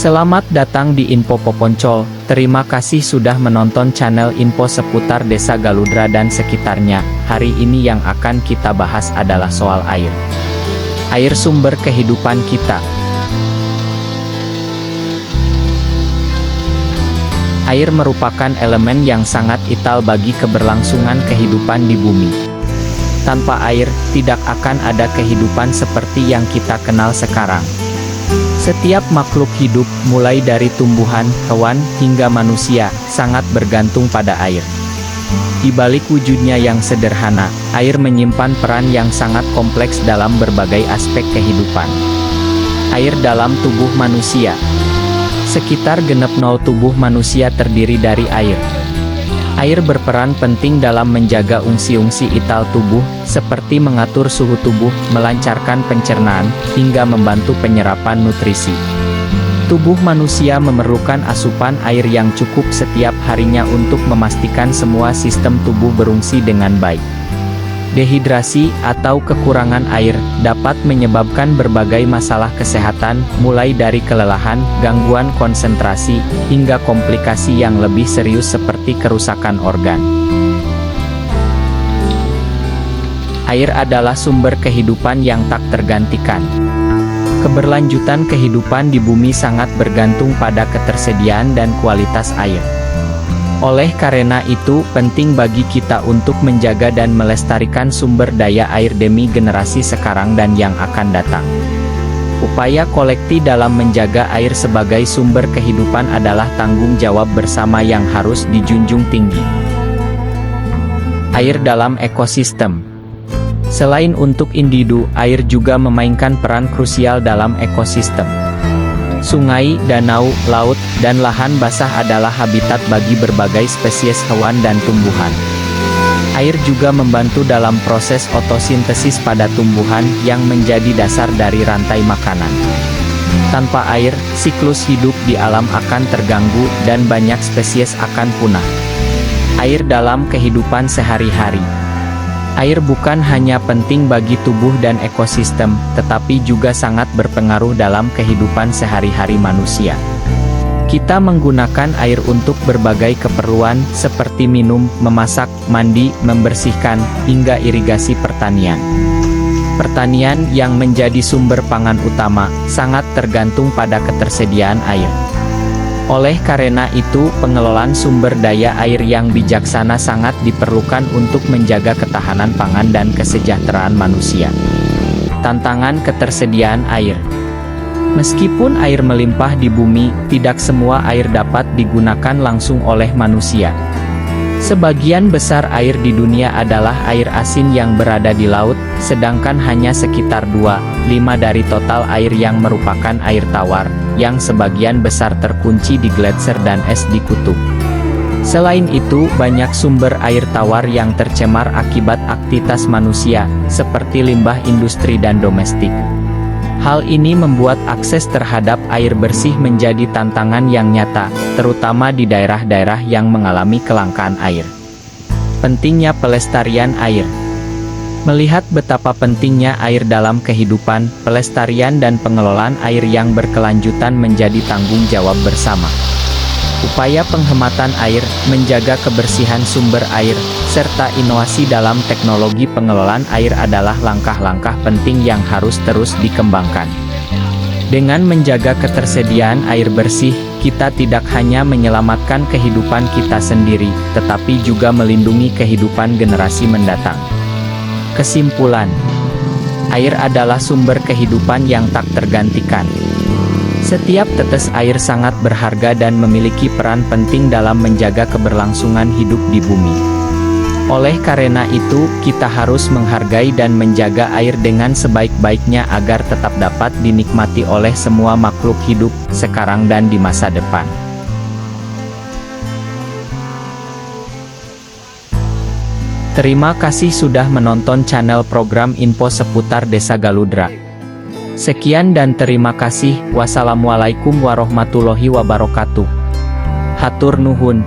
Selamat datang di Info Poponcol. Terima kasih sudah menonton channel info seputar Desa Galudra dan sekitarnya. Hari ini yang akan kita bahas adalah soal air. Air sumber kehidupan kita. Air merupakan elemen yang sangat vital bagi keberlangsungan kehidupan di bumi. Tanpa air, tidak akan ada kehidupan seperti yang kita kenal sekarang. Setiap makhluk hidup, mulai dari tumbuhan, hewan, hingga manusia, sangat bergantung pada air. Di balik wujudnya yang sederhana, air menyimpan peran yang sangat kompleks dalam berbagai aspek kehidupan. Air dalam tubuh manusia. Sekitar genep 0 tubuh manusia terdiri dari air. Air berperan penting dalam menjaga fungsi-fungsi vital tubuh, seperti mengatur suhu tubuh, melancarkan pencernaan, hingga membantu penyerapan nutrisi. Tubuh manusia memerlukan asupan air yang cukup setiap harinya untuk memastikan semua sistem tubuh berfungsi dengan baik. Dehidrasi atau kekurangan air dapat menyebabkan berbagai masalah kesehatan, mulai dari kelelahan, gangguan konsentrasi, hingga komplikasi yang lebih serius seperti kerusakan organ. Air adalah sumber kehidupan yang tak tergantikan. Keberlanjutan kehidupan di bumi sangat bergantung pada ketersediaan dan kualitas air. Oleh karena itu, penting bagi kita untuk menjaga dan melestarikan sumber daya air demi generasi sekarang dan yang akan datang. Upaya kolektif dalam menjaga air sebagai sumber kehidupan adalah tanggung jawab bersama yang harus dijunjung tinggi. Air dalam ekosistem. Selain untuk individu, air juga memainkan peran krusial dalam ekosistem. Sungai, danau, laut, dan lahan basah adalah habitat bagi berbagai spesies hewan dan tumbuhan. Air juga membantu dalam proses fotosintesis pada tumbuhan yang menjadi dasar dari rantai makanan. Tanpa air, siklus hidup di alam akan terganggu dan banyak spesies akan punah. Air dalam kehidupan sehari-hari. Air bukan hanya penting bagi tubuh dan ekosistem, tetapi juga sangat berpengaruh dalam kehidupan sehari-hari manusia. Kita menggunakan air untuk berbagai keperluan, seperti minum, memasak, mandi, membersihkan, hingga irigasi pertanian. Pertanian yang menjadi sumber pangan utama, sangat tergantung pada ketersediaan air. Oleh karena itu, pengelolaan sumber daya air yang bijaksana sangat diperlukan untuk menjaga ketahanan pangan dan kesejahteraan manusia. Tantangan ketersediaan air. Meskipun air melimpah di bumi, tidak semua air dapat digunakan langsung oleh manusia. Sebagian besar air di dunia adalah air asin yang berada di laut, sedangkan hanya sekitar 2/5 dari total air yang merupakan air tawar, yang sebagian besar terkunci di gletser dan es di kutub. Selain itu, banyak sumber air tawar yang tercemar akibat aktivitas manusia, seperti limbah industri dan domestik. Hal ini membuat akses terhadap air bersih menjadi tantangan yang nyata, terutama di daerah-daerah yang mengalami kelangkaan air. Pentingnya pelestarian air. Melihat betapa pentingnya air dalam kehidupan, pelestarian dan pengelolaan air yang berkelanjutan menjadi tanggung jawab bersama. Upaya penghematan air, menjaga kebersihan sumber air, serta inovasi dalam teknologi pengelolaan air adalah langkah-langkah penting yang harus terus dikembangkan. Dengan menjaga ketersediaan air bersih, kita tidak hanya menyelamatkan kehidupan kita sendiri, tetapi juga melindungi kehidupan generasi mendatang. Kesimpulan, air adalah sumber kehidupan yang tak tergantikan. Setiap tetes air sangat berharga dan memiliki peran penting dalam menjaga keberlangsungan hidup di bumi. Oleh karena itu, kita harus menghargai dan menjaga air dengan sebaik-baiknya agar tetap dapat dinikmati oleh semua makhluk hidup, sekarang dan di masa depan. Terima kasih sudah menonton channel program info seputar Desa Galudra. Sekian dan terima kasih. Wassalamualaikum warahmatullahi wabarakatuh. Hatur nuhun.